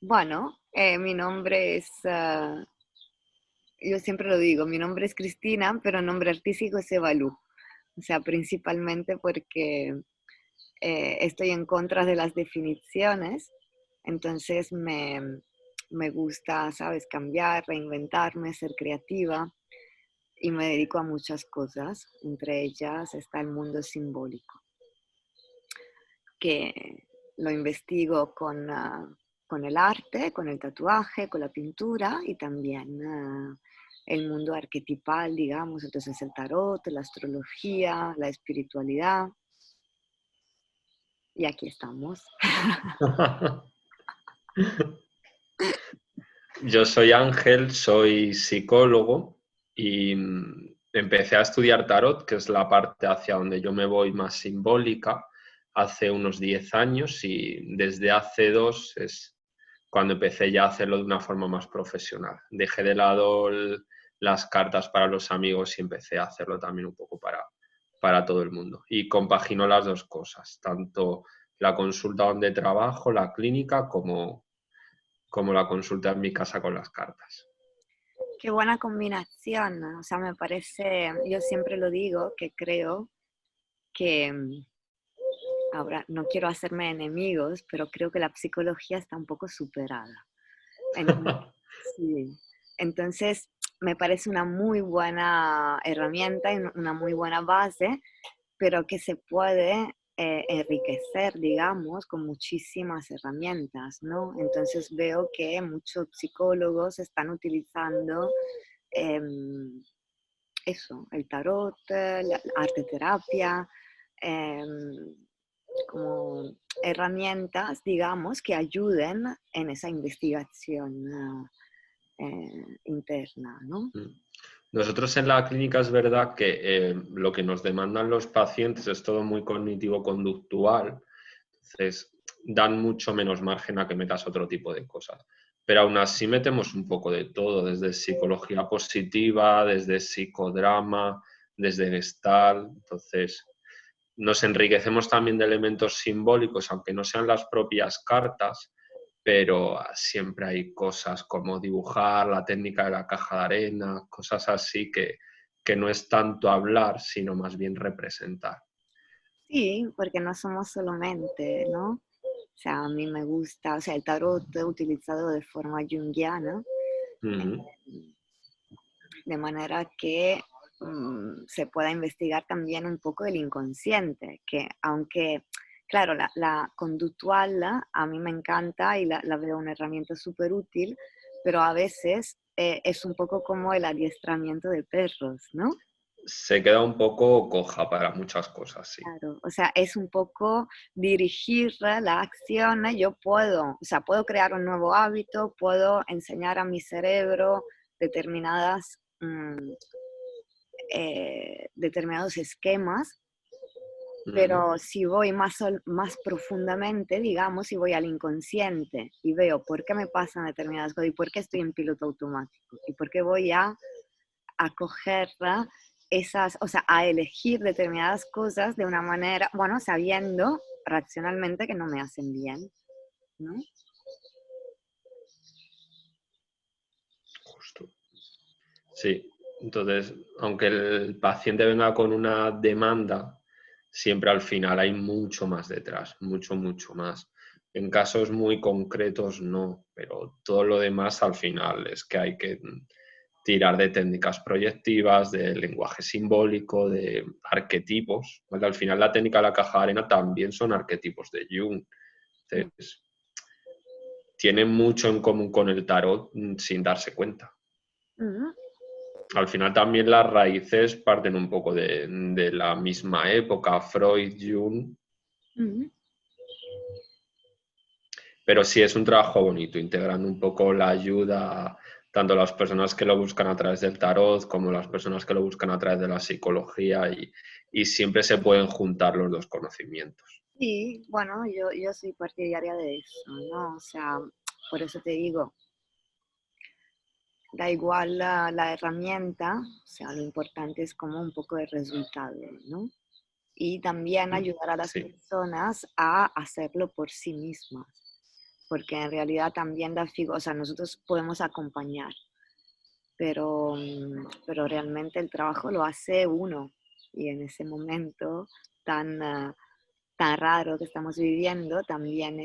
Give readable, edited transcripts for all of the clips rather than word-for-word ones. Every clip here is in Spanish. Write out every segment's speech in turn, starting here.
Bueno, mi nombre es, yo siempre lo digo, mi nombre es Cristina, pero el nombre artístico es Evalú. O sea, principalmente porque estoy en contra de las definiciones, entonces me gusta, ¿sabes?, cambiar, reinventarme, ser creativa y me dedico a muchas cosas. Entre ellas está el mundo simbólico, que lo investigo con el arte, con el tatuaje, con la pintura y también el mundo arquetipal, digamos, entonces el tarot, la astrología, la espiritualidad. Y aquí estamos. Yo soy Ángel, soy psicólogo y empecé a estudiar tarot, que es la parte hacia donde yo me voy más simbólica, hace unos 10 años y desde hace 2 es cuando empecé ya a hacerlo de una forma más profesional. Dejé de lado las cartas para los amigos y empecé a hacerlo también un poco para todo el mundo. Y compagino las dos cosas, tanto la consulta donde trabajo, la clínica, como la consulta en mi casa con las cartas. Qué buena combinación, ¿no? O sea, me parece, yo siempre lo digo, que creo que, ahora no quiero hacerme enemigos, pero creo que la psicología está un poco superada. Entonces, sí. Entonces, me parece una muy buena herramienta y una muy buena base, pero que se puede enriquecer, digamos, con muchísimas herramientas, ¿no? Entonces veo que muchos psicólogos están utilizando em, eso, el tarot, la arte terapia, em, como herramientas, digamos, que ayuden en esa investigación interna, ¿no? Nosotros en la clínica es verdad que lo que nos demandan los pacientes es todo muy cognitivo-conductual, entonces dan mucho menos margen a que metas otro tipo de cosas. Pero aún así metemos un poco de todo, desde psicología positiva, desde psicodrama, desde Gestalt. Entonces, nos enriquecemos también de elementos simbólicos, aunque no sean las propias cartas, pero siempre hay cosas como dibujar, la técnica de la caja de arena, cosas así que no es tanto hablar, sino más bien representar. Sí, porque no somos solamente, ¿no? O sea, a mí me gusta, o sea, el tarot utilizado de forma junguiana, Ujú. de manera que se pueda investigar también un poco el inconsciente, que aunque, claro, la conductual a mí me encanta y la veo una herramienta súper útil, pero a veces es un poco como el adiestramiento de perros, ¿no? Se queda un poco coja para muchas cosas, sí. Claro, o sea, es un poco dirigir la acción. Yo puedo, o sea, puedo crear un nuevo hábito, puedo enseñar a mi cerebro determinadas, determinados esquemas, Ujú. pero si voy más profundamente, digamos, si voy al inconsciente y veo por qué me pasan determinadas cosas y por qué estoy en piloto automático y por qué voy a coger esas, o sea, a elegir determinadas cosas de una manera, bueno, sabiendo racionalmente que no me hacen bien, ¿no? Justo. Sí, entonces, aunque el paciente venga con una demanda, siempre al final hay mucho más detrás, mucho, mucho más. En casos muy concretos no, pero todo lo demás al final es que hay que tirar de técnicas proyectivas, de lenguaje simbólico, de arquetipos, porque al final la técnica de la caja de arena también son arquetipos de Jung. Mm. Entonces, tiene mucho en común con el tarot sin darse cuenta. Mm. Al final también las raíces parten un poco de la misma época, Freud, Jung, Mm. pero sí es un trabajo bonito, integrando un poco la ayuda, tanto las personas que lo buscan a través del tarot como las personas que lo buscan a través de la psicología y siempre se pueden juntar los dos conocimientos. Sí, bueno, yo soy partidaria de eso, ¿no? O sea, por eso te digo, da igual la herramienta, o sea, lo importante es como un poco el resultado, ¿no? y también ayudar a las Sí. personas a hacerlo por sí mismas, porque en realidad también o sea, nosotros podemos acompañar, pero realmente el trabajo lo hace uno, y en ese momento tan raro que estamos viviendo, también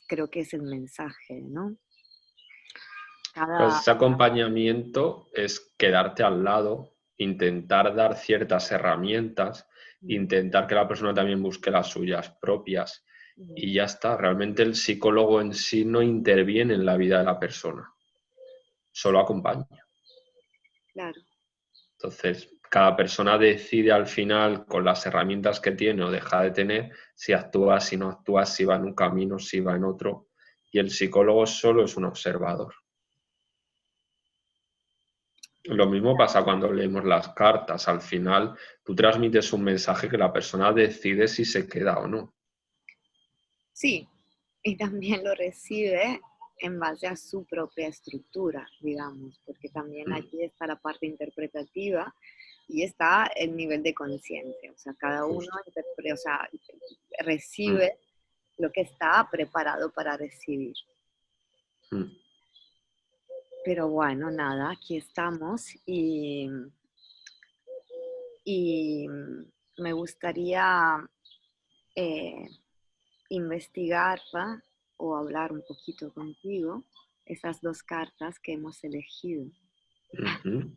creo que es el mensaje, ¿no? Pues Cada, ese acompañamiento es quedarte al lado, intentar dar ciertas herramientas, intentar que la persona también busque las suyas propias y ya está. Realmente el psicólogo en sí no interviene en la vida de la persona, solo acompaña. claro. Entonces, cada persona decide al final, con las herramientas que tiene o deja de tener, si actúa, si no actúa, si va en un camino, si va en otro. Y el psicólogo solo es un observador. Lo mismo pasa cuando leemos las cartas. Al final, tú transmites un mensaje que la persona decide si se queda o no. Sí, y también lo recibe en base a su propia estructura, digamos, porque también Mm, allí está la parte interpretativa y está el nivel de conciencia, o sea, cada uno justo. o sea, Mm, recibe lo que está preparado para recibir. mm. Pero bueno, nada, aquí estamos y me gustaría eh, investigar, ¿va? O hablar un poquito contigo esas dos cartas que hemos elegido. Ujú.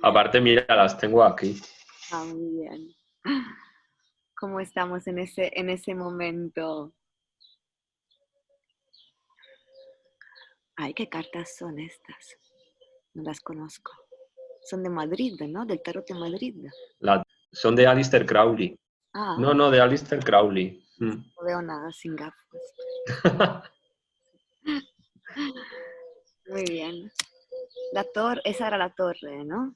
Aparte, mira, las tengo aquí. Ah, muy bien. ¿Cómo estamos en ese momento? Ay, ¿qué cartas son estas? No las conozco. Son de Madrid, ¿no? Del tarot de Madrid. Son de Aleister Crowley. Ah, No, de Aleister Crowley. no veo nada sin gafas. Muy bien. Esa era la torre, ¿no?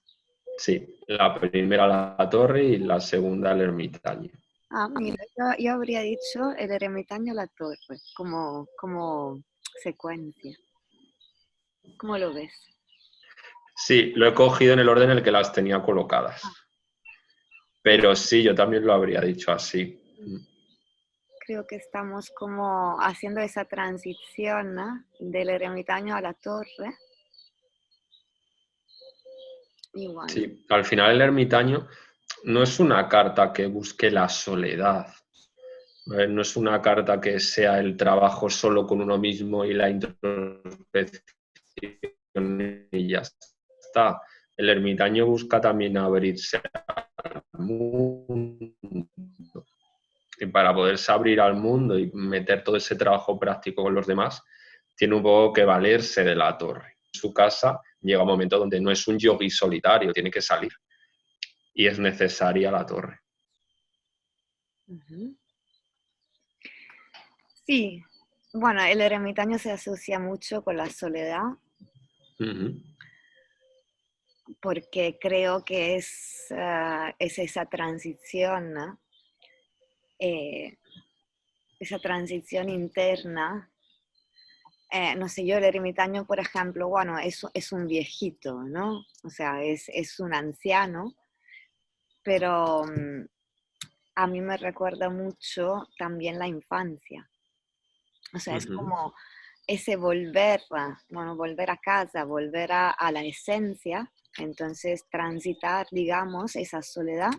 Sí, la primera la torre y la segunda el ermitaño. Ah, mira, yo habría dicho el ermitaño la torre, como secuencia. ¿Cómo lo ves? Sí, lo he cogido en el orden en el que las tenía colocadas. Mira, Pero sí, yo también lo habría dicho así. creo que estamos como haciendo esa transición, ¿no? Del ermitaño a la torre. Y bueno, Sí, al final el ermitaño no es una carta que busque la soledad. No es una carta que sea el trabajo solo con uno mismo y la introspección y ya está. El ermitaño busca también abrirse al mundo. Y para poderse abrir al mundo y meter todo ese trabajo práctico con los demás, tiene un poco que valerse de la torre. En su casa llega un momento donde no es un yogui solitario, tiene que salir. Y es necesaria la torre. ujú. Sí, bueno, el ermitaño se asocia mucho con la soledad Uh-huh. porque creo que es esa transición, ¿no? Eh, esa transición interna. No sé, yo el ermitaño, por ejemplo, bueno, es un viejito, ¿no? O sea, es un anciano, pero a mí me recuerda mucho también la infancia. O sea, es Uh-huh. como ese volver a casa, volver a la esencia, entonces transitar, digamos, esa soledad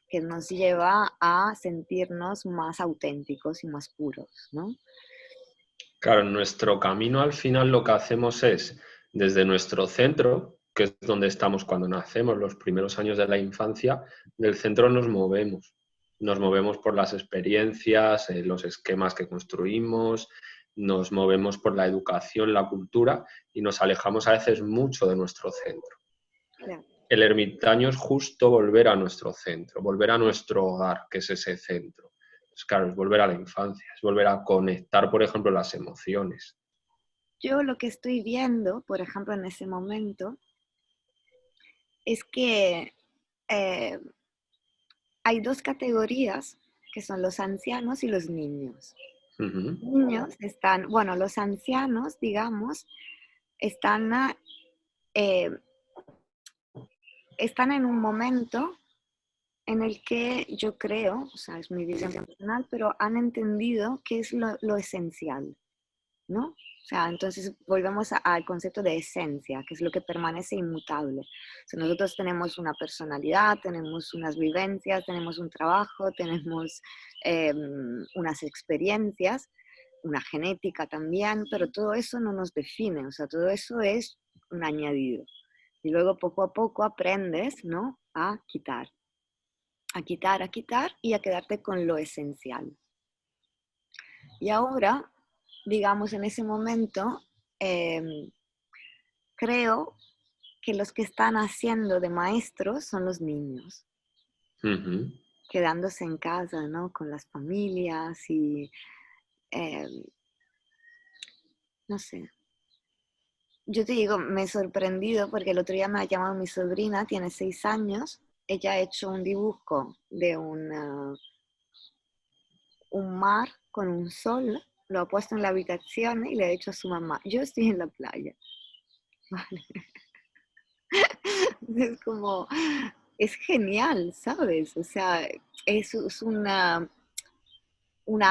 que nos lleva a sentirnos más auténticos y más puros, ¿no? Claro, en nuestro camino al final lo que hacemos es, desde nuestro centro, que es donde estamos cuando nacemos, los primeros años de la infancia, del centro nos movemos. Nos movemos por las experiencias, los esquemas que construimos, nos movemos por la educación, la cultura y nos alejamos a veces mucho de nuestro centro. Claro. El ermitaño es justo volver a nuestro centro, volver a nuestro hogar, que es ese centro. Pues claro, es volver a la infancia, es volver a conectar, por ejemplo, las emociones. Yo lo que estoy viendo, por ejemplo, en ese momento, es que eh, hay dos categorías, que son los ancianos y los niños. Uh-huh. Niños están, bueno, los ancianos, digamos, están, eh, están en un momento en el que yo creo, o sea, es mi visión personal, pero han entendido qué es lo esencial, ¿no? O sea, entonces volvemos al concepto de esencia, que es lo que permanece inmutable. O sea, nosotros tenemos una personalidad, tenemos unas vivencias, tenemos un trabajo, tenemos unas experiencias, una genética también, pero todo eso no nos define, o sea, todo eso es un añadido. Y luego poco a poco aprendes, ¿no? A quitar, a quitar y a quedarte con lo esencial. Y ahora, digamos, en ese momento, eh, creo que los que están haciendo de maestros son los niños, Ujú. quedándose en casa, ¿no? Con las familias y, eh, no sé. Yo te digo, me he sorprendido porque el otro día me ha llamado mi sobrina, tiene 6 años, ella ha hecho un dibujo de un mar con un sol, lo ha puesto en la habitación y le ha dicho a su mamá, yo estoy en la playa. Vale. Es como, es genial, ¿sabes? O sea, es una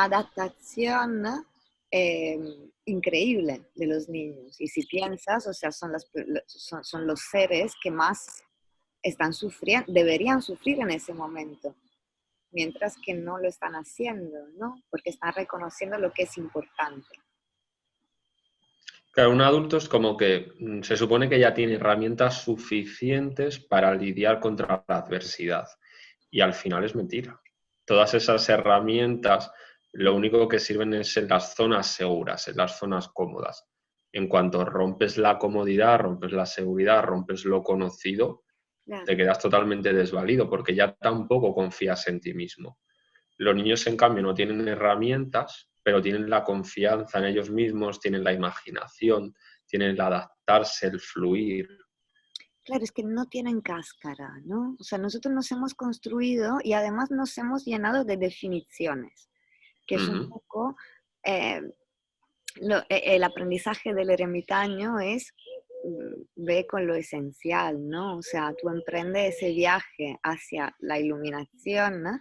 adaptación eh, increíble de los niños. Y si piensas, o sea, son los seres que más están sufriendo, deberían sufrir en ese momento, mientras que no lo están haciendo, ¿no? Porque están reconociendo lo que es importante. Claro, un adulto es como que se supone que ya tiene herramientas suficientes para lidiar contra la adversidad. Y al final es mentira. Todas esas herramientas lo único que sirven es en las zonas seguras, en las zonas cómodas. En cuanto rompes la comodidad, rompes la seguridad, rompes lo conocido, Claro. te quedas totalmente desvalido porque ya tampoco confías en ti mismo. Los niños, en cambio, no tienen herramientas, pero tienen la confianza en ellos mismos, tienen la imaginación, tienen el adaptarse, el fluir. Claro, es que no tienen cáscara, ¿no? O sea, nosotros nos hemos construido y además nos hemos llenado de definiciones, que es un Ujú. poco eh, el aprendizaje del ermitaño es ve con lo esencial, ¿no? O sea, tú emprendes ese viaje hacia la iluminación, ¿no?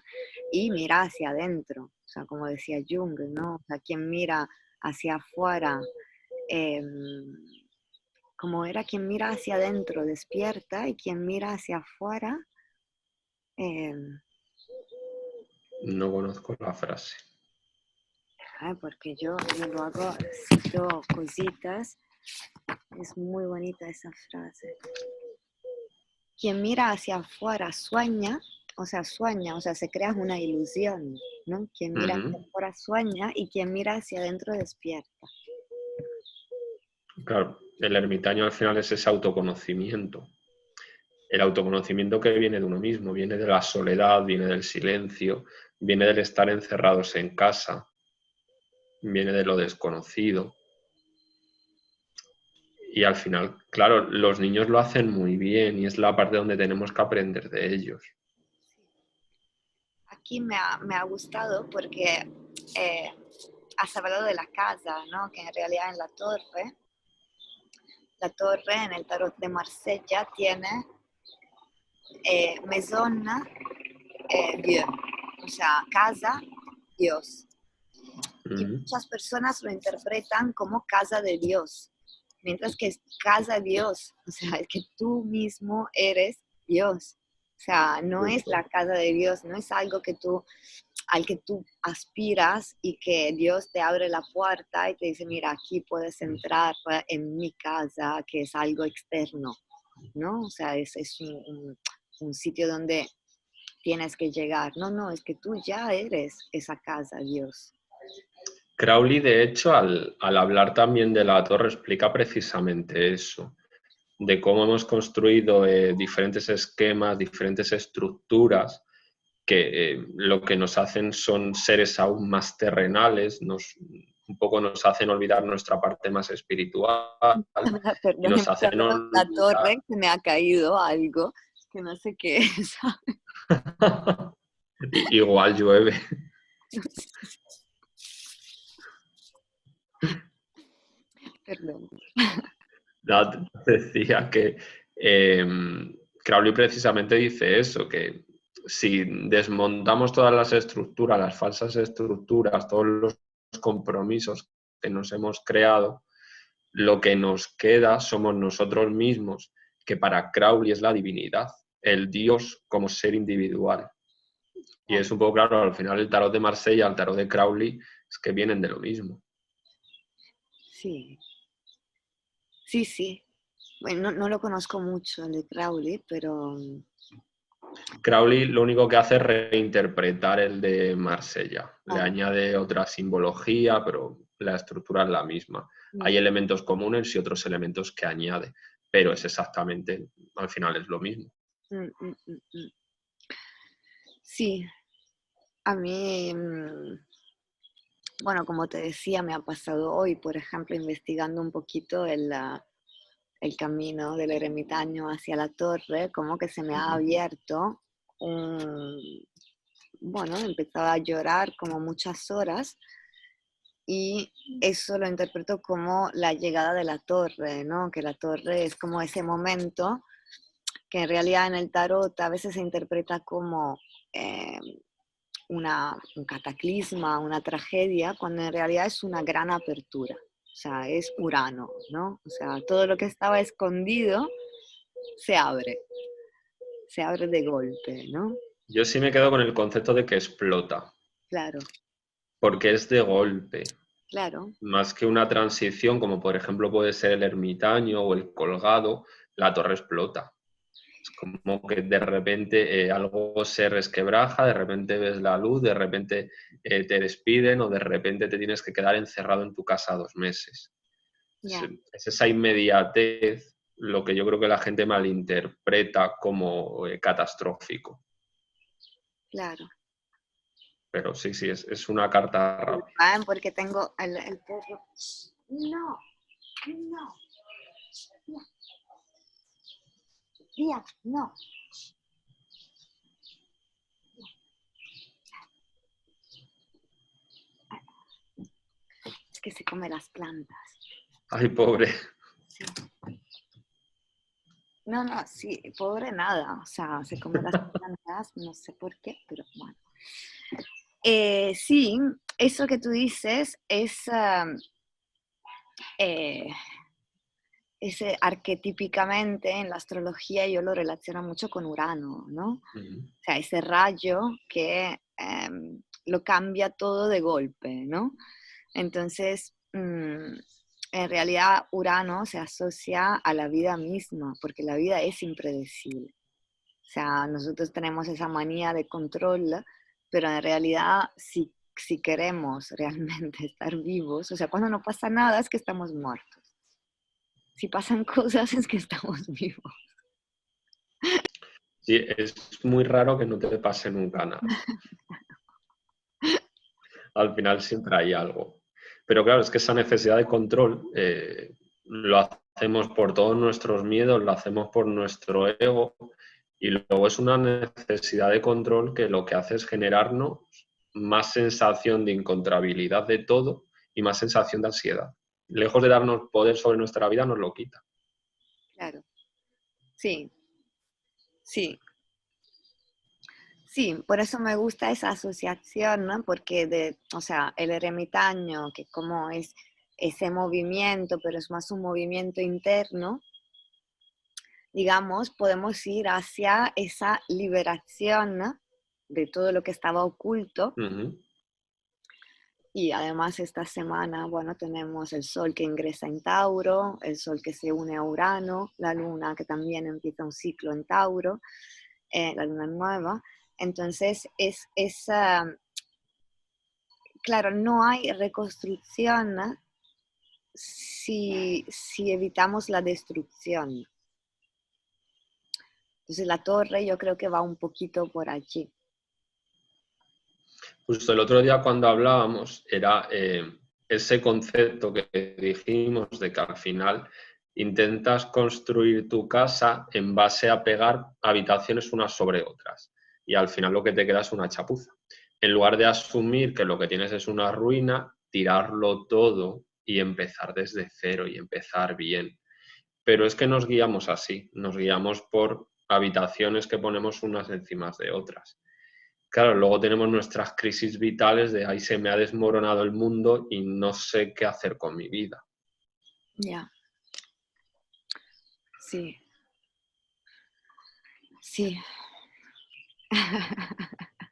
Y mira hacia adentro, o sea, como decía Jung, ¿no? O sea, quien mira hacia afuera, eh, como era quien mira hacia adentro despierta y quien mira hacia afuera, eh, No conozco la frase. porque yo lo hago, cito cositas, es muy bonita esa frase. Quien mira hacia afuera sueña, o sea, se crea una ilusión, ¿no? Quien mira hacia Ujú. afuera sueña y quien mira hacia adentro despierta. Claro, el ermitaño al final es ese autoconocimiento. El autoconocimiento que viene de uno mismo, viene de la soledad, viene del silencio, viene del estar encerrados en casa, viene de lo desconocido. Y al final, claro, los niños lo hacen muy bien y es la parte donde tenemos que aprender de ellos. Aquí me ha gustado porque eh, has hablado de la casa, ¿no? Que en realidad en la torre en el tarot de Marsella tiene Maison Dieu, o sea, casa, Dios. Y Ujú. muchas personas lo interpretan como casa de Dios, mientras que es casa de Dios, o sea, es que tú mismo eres Dios. O sea, no es Justo. la casa de Dios, no es algo al que tú aspiras y que Dios te abre la puerta y te dice, mira, aquí puedes entrar en mi casa, que es algo externo, ¿no? O sea, es un sitio donde tienes que llegar. No, no, es que tú ya eres esa casa, Dios. Crowley, de hecho, al hablar también de la torre, explica precisamente eso, de cómo hemos construido diferentes esquemas, diferentes estructuras, que lo que nos hacen son seres aún más terrenales, un poco nos hacen olvidar nuestra parte más espiritual y Perdón, nos hemos hacen hablado de la olvidar. torre, que me ha caído algo, que no sé qué es. Igual llueve. Perdón. Decía que Crowley precisamente dice eso, que si desmontamos todas las estructuras, las falsas estructuras, todos los compromisos que nos hemos creado, lo que nos queda somos nosotros mismos, que para Crowley es la divinidad, el Dios como ser individual. Y es un poco claro, al final el tarot de Marsella, el tarot de Crowley, es que vienen de lo mismo. Sí, sí, sí. Bueno, no lo conozco mucho, el de Crowley, pero... Crowley lo único que hace es reinterpretar el de Marsella. Le añade otra simbología, pero la estructura es la misma. Hay elementos comunes y otros elementos que añade, pero es exactamente, al final es lo mismo. Sí, a mí, bueno, como te decía, me ha pasado hoy, por ejemplo, investigando un poquito el camino del ermitaño hacia la torre, como que se me ha abierto bueno, empezaba a llorar como muchas horas y eso lo interpreto como la llegada de la torre, ¿no? Que la torre es como ese momento que en realidad en el tarot a veces se interpreta como un cataclisma, una tragedia, cuando en realidad es una gran apertura. O sea, es Urano, ¿no? O sea, todo lo que estaba escondido se abre de golpe, ¿no? Yo sí me quedo con el concepto de que explota. Claro. Porque es de golpe. Claro. Más que una transición, como por ejemplo puede ser el ermitaño o el colgado, la torre explota. Es como que de repente algo se resquebraja, de repente ves la luz, de repente te despiden o de repente te tienes que quedar encerrado en tu casa 2 meses. Yeah. Es esa inmediatez lo que yo creo que la gente malinterpreta como catastrófico. Claro. Pero sí, es una carta rápida. Porque tengo el perro. No, no. Tía, no. Es que se come las plantas. Ay, pobre. Sí. No, sí, pobre nada. O sea, se come las plantas, no sé por qué, pero bueno. Sí, eso que tú dices es ese arquetípicamente en la astrología yo lo relaciono mucho con Urano, ¿no? O sea, ese rayo que lo cambia todo de golpe, ¿no? Entonces, en realidad Urano se asocia a la vida misma, porque la vida es impredecible. O sea, nosotros tenemos esa manía de control, pero en realidad si queremos realmente estar vivos, o sea, cuando no pasa nada es que estamos muertos. Si pasan cosas es que estamos vivos. Sí, es muy raro que no te pase nunca nada. Al final siempre hay algo. Pero claro, es que esa necesidad de control lo hacemos por todos nuestros miedos, lo hacemos por nuestro ego y luego es una necesidad de control que lo que hace es generarnos más sensación de incontrabilidad de todo y más sensación de ansiedad. Lejos de darnos poder sobre nuestra vida, nos lo quita. Claro. Sí. Sí. Sí, por eso me gusta esa asociación, ¿no? Porque o sea, el ermitaño, que como es ese movimiento, pero es más un movimiento interno, digamos, podemos ir hacia esa liberación, ¿no? De todo lo que estaba oculto. Y además esta semana, bueno, tenemos el Sol que ingresa en Tauro, el Sol que se une a Urano, la Luna que también empieza un ciclo en Tauro, la Luna nueva. Entonces, claro, no hay reconstrucción, ¿no? si evitamos la destrucción. Entonces, la torre yo creo que va un poquito por allí. Justo el otro día cuando hablábamos era ese concepto que dijimos de que al final intentas construir tu casa en base a pegar habitaciones unas sobre otras y al final lo que te queda es una chapuza. En lugar de asumir que lo que tienes es una ruina, tirarlo todo y empezar desde cero y empezar bien. Pero es que nos guiamos así, nos guiamos por habitaciones que ponemos unas encima de otras. Claro, luego tenemos nuestras crisis vitales de ahí se me ha desmoronado el mundo y no sé qué hacer con mi vida. Ya, sí, sí.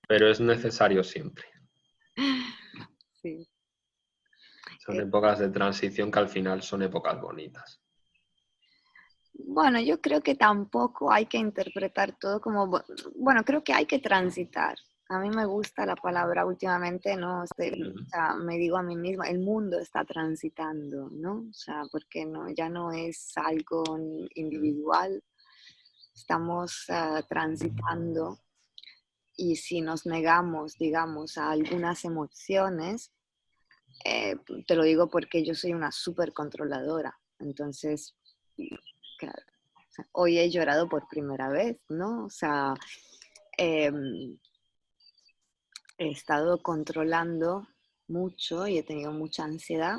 Pero es necesario siempre. Sí. Son épocas de transición que al final son épocas bonitas. Bueno, yo creo que tampoco hay que interpretar todo como, bueno, creo que hay que transitar. A mí me gusta la palabra últimamente, ¿no? O sea, me digo a mí misma, el mundo está transitando, ¿no? O sea, porque no, ya no es algo individual, estamos transitando y si nos negamos, digamos, a algunas emociones, te lo digo porque yo soy una súper controladora, entonces, claro, o sea, hoy he llorado por primera vez, ¿no? O sea, em, he estado controlando mucho y he tenido mucha ansiedad.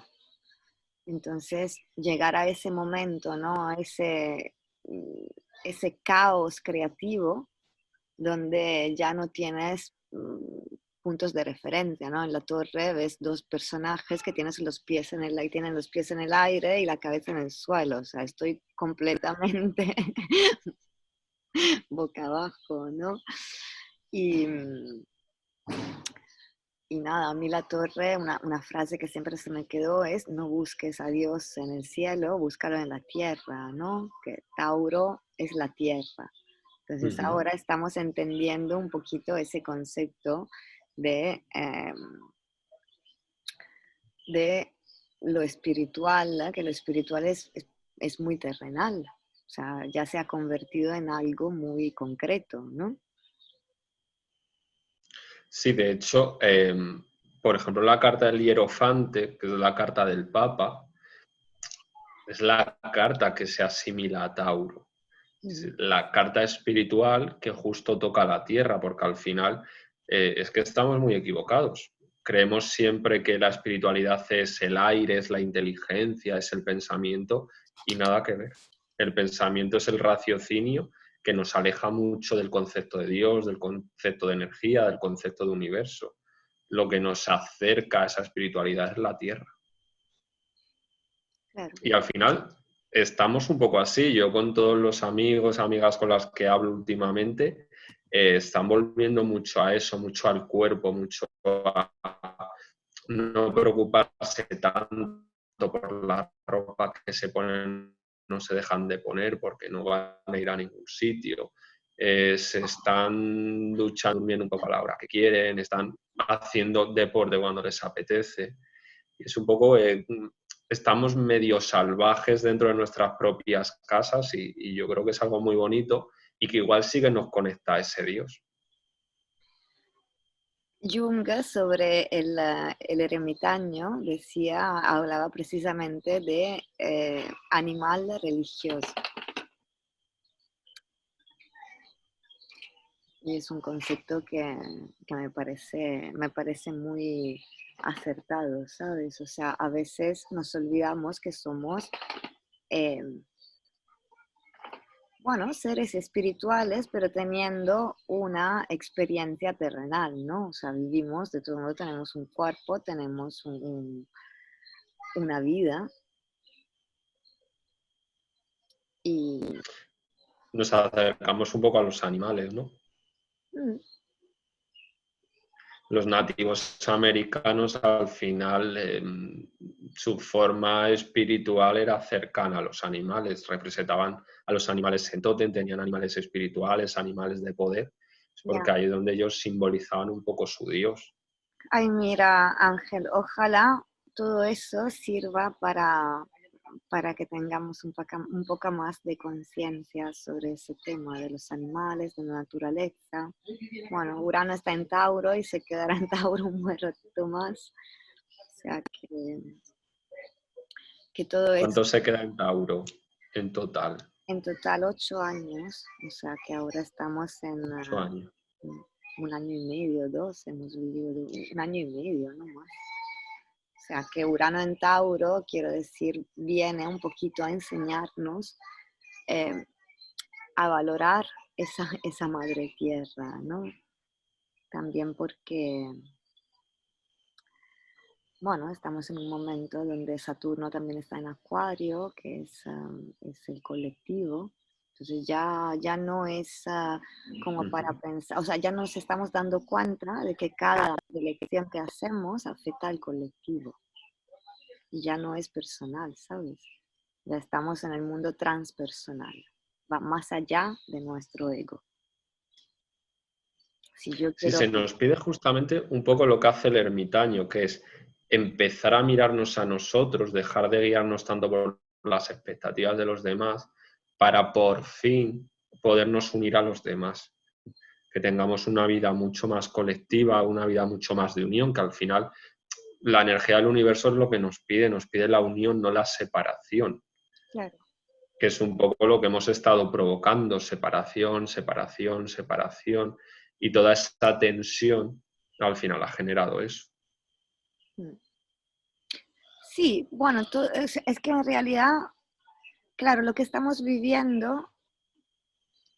Entonces, llegar a ese momento, ¿no? A ese caos creativo donde ya no tienes puntos de referencia, ¿no? En la torre ves dos personajes que tienen los pies en el aire y la cabeza en el suelo. O sea, estoy completamente boca abajo, ¿no? Y, y nada, a mí la torre, una frase que siempre se me quedó es, no busques a Dios en el cielo, búscalo en la tierra, ¿no? Que Tauro es la tierra. Entonces ahora estamos entendiendo un poquito ese concepto de, de lo espiritual, ¿no? Que lo espiritual es muy terrenal, o sea, ya se ha convertido en algo muy concreto, ¿no? Sí, de hecho, por ejemplo, la carta del Hierofante, que es la carta del Papa, es la carta que se asimila a Tauro. Es Ujú. la carta espiritual que justo toca la tierra, porque al final es que estamos muy equivocados. Creemos siempre que la espiritualidad es el aire, es la inteligencia, es el pensamiento y nada que ver. El pensamiento es el raciocinio que nos aleja mucho del concepto de Dios, del concepto de energía, del concepto de universo. Lo que nos acerca a esa espiritualidad es la tierra. Claro. Y al final estamos un poco así. Yo con todos los amigos, amigas con las que hablo últimamente, están volviendo mucho a eso, mucho al cuerpo, mucho a no preocuparse tanto por la ropa que se ponen, no se dejan de poner porque no van a ir a ningún sitio. Se están duchando, durmiendo un poco a la hora que quieren, están haciendo deporte cuando les apetece. Y es un poco, estamos medio salvajes dentro de nuestras propias casas y yo creo que es algo muy bonito y que igual sí que nos conecta a ese Dios. Jung sobre el ermitaño decía, hablaba precisamente de animal religioso. Y es un concepto que me parece muy acertado, ¿sabes? O sea, a veces nos olvidamos que somos, eh, bueno, seres espirituales, pero teniendo una experiencia terrenal, ¿no? O sea, vivimos, de todo modo tenemos un cuerpo, tenemos una vida y... Nos acercamos un poco a los animales, ¿no? mm, Los nativos americanos al final su forma espiritual era cercana a los animales, representaban a los animales en tótem, tenían animales espirituales, animales de poder, ya. porque ahí es donde ellos simbolizaban un poco su Dios. Ay, mira, Ángel, ojalá todo eso sirva para que tengamos un poco más de conciencia sobre ese tema de los animales, de la naturaleza. Bueno, Urano está en Tauro y se quedará en Tauro un buen ratito más. O sea que todo eso, ¿Cuánto se queda en Tauro en total? en total 8 años, o sea que ahora estamos en 8 años. un año y medio, dos, hemos vivido un año y medio, no más. O sea, que Urano en Tauro, quiero decir, viene un poquito a enseñarnos eh, a valorar esa madre tierra, ¿no? también porque, bueno, estamos en un momento donde Saturno también está en Acuario, que es el colectivo. Entonces ya no es como para pensar, o sea, ya nos estamos dando cuenta de que cada elección que hacemos afecta al colectivo y ya no es personal, ¿sabes? Ya estamos en el mundo transpersonal, va más allá de nuestro ego. Si yo Sí, quiero... se nos pide justamente un poco lo que hace el ermitaño, que es empezar a mirarnos a nosotros, dejar de guiarnos tanto por las expectativas de los demás, para por fin podernos unir a los demás, que tengamos una vida mucho más colectiva, una vida mucho más de unión, que al final la energía del universo es lo que nos pide la unión, no la separación, Claro. que es un poco lo que hemos estado provocando, separación, separación, separación, y toda esta tensión al final ha generado eso. Sí, bueno, es que en realidad, claro, lo que estamos viviendo,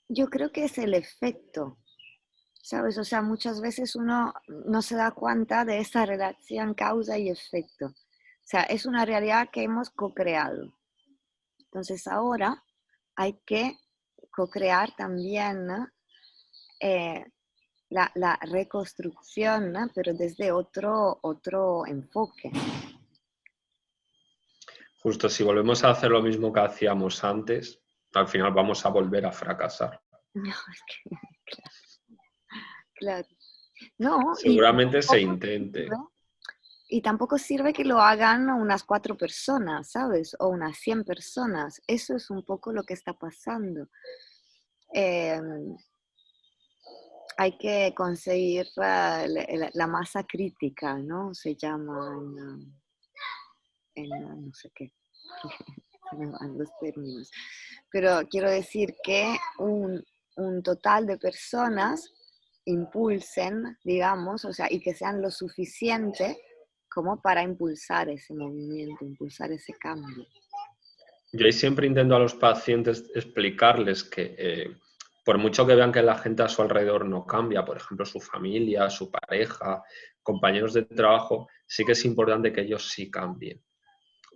yo creo que es el efecto, ¿sabes? O sea, muchas veces uno no se da cuenta de esa relación causa y efecto. O sea, es una realidad que hemos co-creado. Entonces ahora hay que co-crear también, ¿no? La reconstrucción, ¿no? Pero desde otro enfoque. Justo si volvemos a hacer lo mismo que hacíamos antes, al final vamos a volver a fracasar. No, es que, claro. No, Seguramente se intente. y tampoco sirve que lo hagan unas 4 personas, ¿sabes? O unas 100 personas. Eso es un poco lo que está pasando. Eh, hay que conseguir la masa crítica, ¿no? Se llama no sé qué. Se me van los términos. Pero quiero decir que un total de personas impulsen, digamos, o sea, y que sean lo suficiente como para impulsar ese movimiento, impulsar ese cambio. Yo ahí siempre intento a los pacientes explicarles que por mucho que vean que la gente a su alrededor no cambia, por ejemplo, su familia, su pareja, compañeros de trabajo, sí que es importante que ellos sí cambien.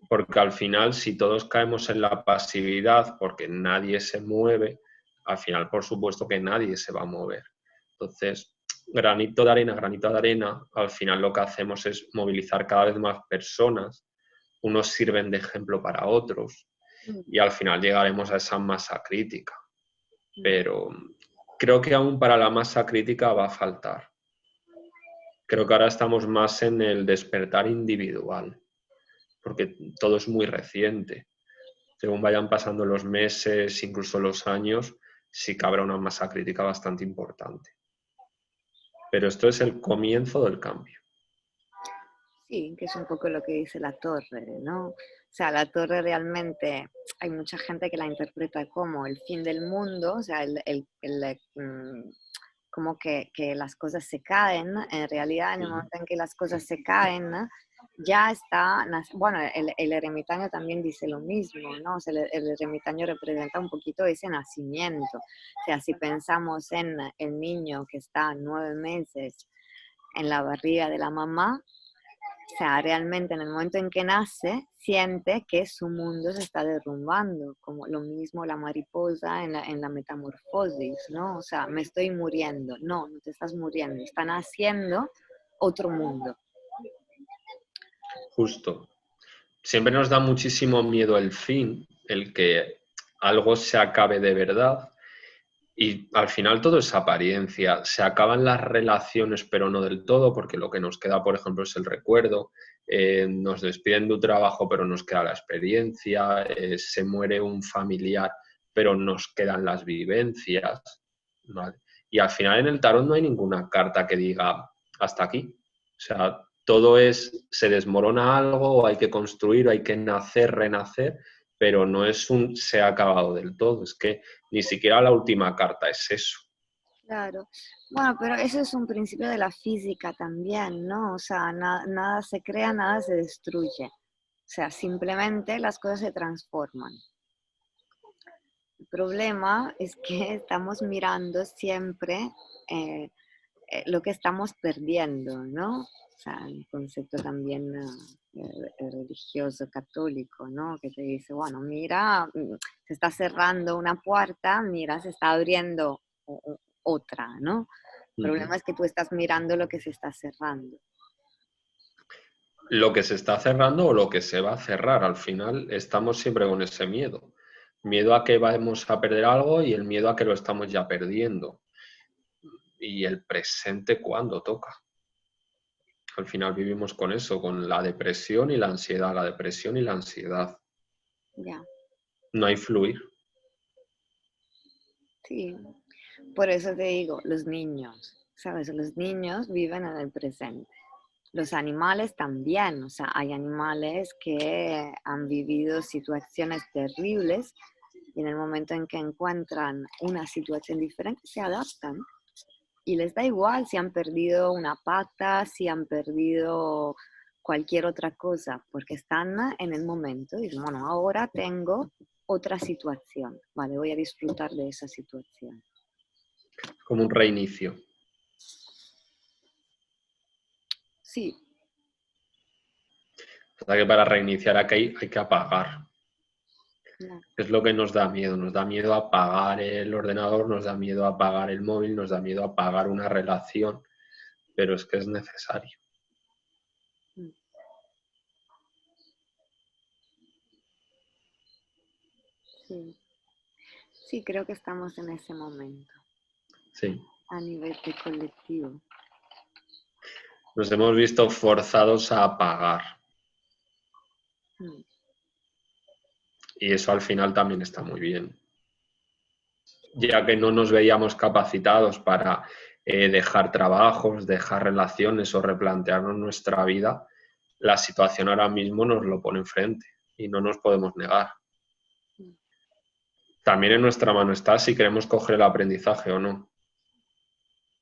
Porque al final, si todos caemos en la pasividad porque nadie se mueve, al final, por supuesto que nadie se va a mover. Entonces, granito de arena, al final lo que hacemos es movilizar cada vez más personas, unos sirven de ejemplo para otros y al final llegaremos a esa masa crítica. Pero creo que aún para la masa crítica va a faltar. Creo que ahora estamos más en el despertar individual, porque todo es muy reciente. Según vayan pasando los meses, incluso los años, sí que habrá una masa crítica bastante importante. Pero esto es el comienzo del cambio. Sí, que es un poco lo que dice la torre, ¿no? O sea, la torre realmente hay mucha gente que la interpreta como el fin del mundo, o sea, como que las cosas se caen. En realidad, en el momento en que las cosas se caen, ya está, bueno, el ermitaño también dice lo mismo, ¿no? O sea, el ermitaño representa un poquito ese nacimiento. O sea, si pensamos en el niño que está 9 meses en la barriga de la mamá, o sea, realmente en el momento en que nace, siente que su mundo se está derrumbando, como lo mismo la mariposa en la metamorfosis, ¿no? O sea, me estoy muriendo. No, no te estás muriendo, está naciendo otro mundo. Justo. Siempre nos da muchísimo miedo el fin, el que algo se acabe de verdad. Y al final todo es apariencia. Se acaban las relaciones, pero no del todo, porque lo que nos queda, por ejemplo, es el recuerdo. Nos despiden de un trabajo, pero nos queda la experiencia. Se muere un familiar, pero nos quedan las vivencias. ¿Vale? Y al final en el tarot no hay ninguna carta que diga hasta aquí. O sea, todo es, se desmorona algo, o hay que construir, o hay que nacer, renacer, pero no es un se ha acabado del todo. Es que ni siquiera la última carta es eso. Claro. Bueno, pero eso es un principio de la física también, ¿no? O sea, nada se crea, nada se destruye. O sea, simplemente las cosas se transforman. El problema es que estamos mirando siempre eh, lo que estamos perdiendo, ¿no? O sea, el concepto también religioso, católico, ¿no? Que te dice, bueno, mira, se está cerrando una puerta, mira, se está abriendo otra, ¿no? El problema es que tú estás mirando lo que se está cerrando. Lo que se está cerrando o lo que se va a cerrar. Al final estamos siempre con ese miedo. Miedo a que vamos a perder algo y el miedo a que lo estamos ya perdiendo. Y el presente cuando toca. Al final vivimos con eso, con la depresión y la ansiedad, la depresión y la ansiedad. Ya, No hay fluir. sí. Por eso te digo, los niños, ¿sabes? Los niños viven en el presente. Los animales también, o sea, hay animales que han vivido situaciones terribles y en el momento en que encuentran una situación diferente se adaptan y les da igual si han perdido una pata, si han perdido cualquier otra cosa, porque están en el momento y dicen, bueno, ahora tengo otra situación, vale, voy a disfrutar de esa situación. Como un reinicio. Sí, O sea que para reiniciar aquí hay que apagar. no, Es lo que nos da miedo. Nos da miedo apagar el ordenador, nos da miedo apagar el móvil, nos da miedo apagar una relación. Pero es que es necesario. mm, sí. Sí, creo que estamos en ese momento Sí. a nivel de colectivo. Nos hemos visto forzados a apagar. Mm. Y eso al final también está muy bien. Ya que no nos veíamos capacitados para dejar trabajos, dejar relaciones o replantearnos nuestra vida, la situación ahora mismo nos lo pone enfrente y no nos podemos negar. También en nuestra mano está si queremos coger el aprendizaje o no.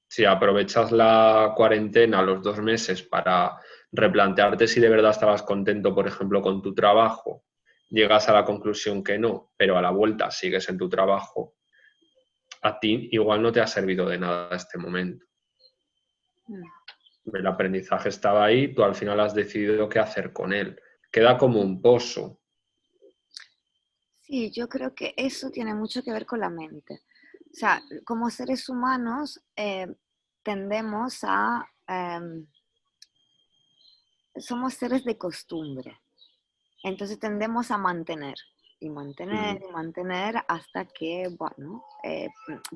Si aprovechas la cuarentena, los 2 meses, para replantearte si de verdad estabas contento, por ejemplo, con tu trabajo, llegas a la conclusión que no, pero a la vuelta sigues en tu trabajo, a ti igual no te ha servido de nada este momento. Mm. El aprendizaje estaba ahí, tú al final has decidido qué hacer con él. Queda como un pozo. Sí, yo creo que eso tiene mucho que ver con la mente. O sea, como seres humanos tendemos a, somos seres de costumbre, entonces tendemos a mantener y mantener Mm. y mantener hasta que, bueno,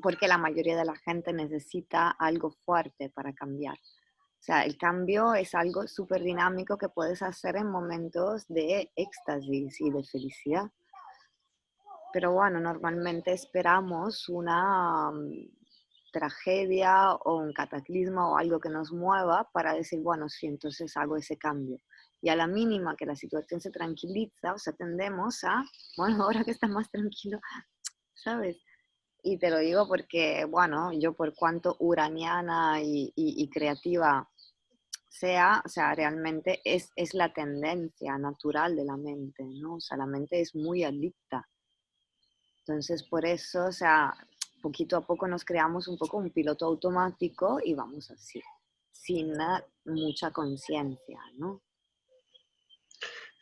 porque la mayoría de la gente necesita algo fuerte para cambiar. O sea, el cambio es algo súper dinámico que puedes hacer en momentos de éxtasis y de felicidad. Pero bueno, normalmente esperamos una tragedia o un cataclismo o algo que nos mueva para decir, bueno, sí, entonces hago ese cambio. Y a la mínima que la situación se tranquiliza, o sea, tendemos a, bueno, ahora que está más tranquilo, ¿sabes? Y te lo digo porque, bueno, yo por cuanto uraniana y creativa sea, o sea, realmente es la tendencia natural de la mente, ¿no? O sea, la mente es muy adicta. Entonces, por eso, o sea, poquito a poco nos creamos un poco un piloto automático y vamos así, sin mucha conciencia, ¿no?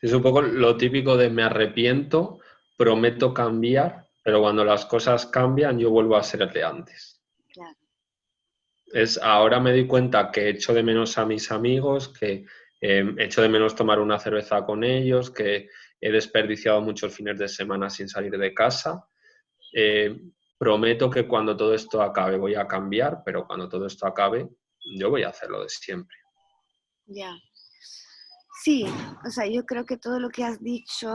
Es un poco lo típico de me arrepiento, prometo cambiar, pero cuando las cosas cambian yo vuelvo a ser el de antes. Claro. Ahora me doy cuenta que echo de menos a mis amigos, que echo de menos tomar una cerveza con ellos, que he desperdiciado muchos fines de semana sin salir de casa. Eh, Prometo que cuando todo esto acabe voy a cambiar, pero cuando todo esto acabe yo voy a hacer lo de siempre. Ya. Sí, o sea, yo creo que todo lo que has dicho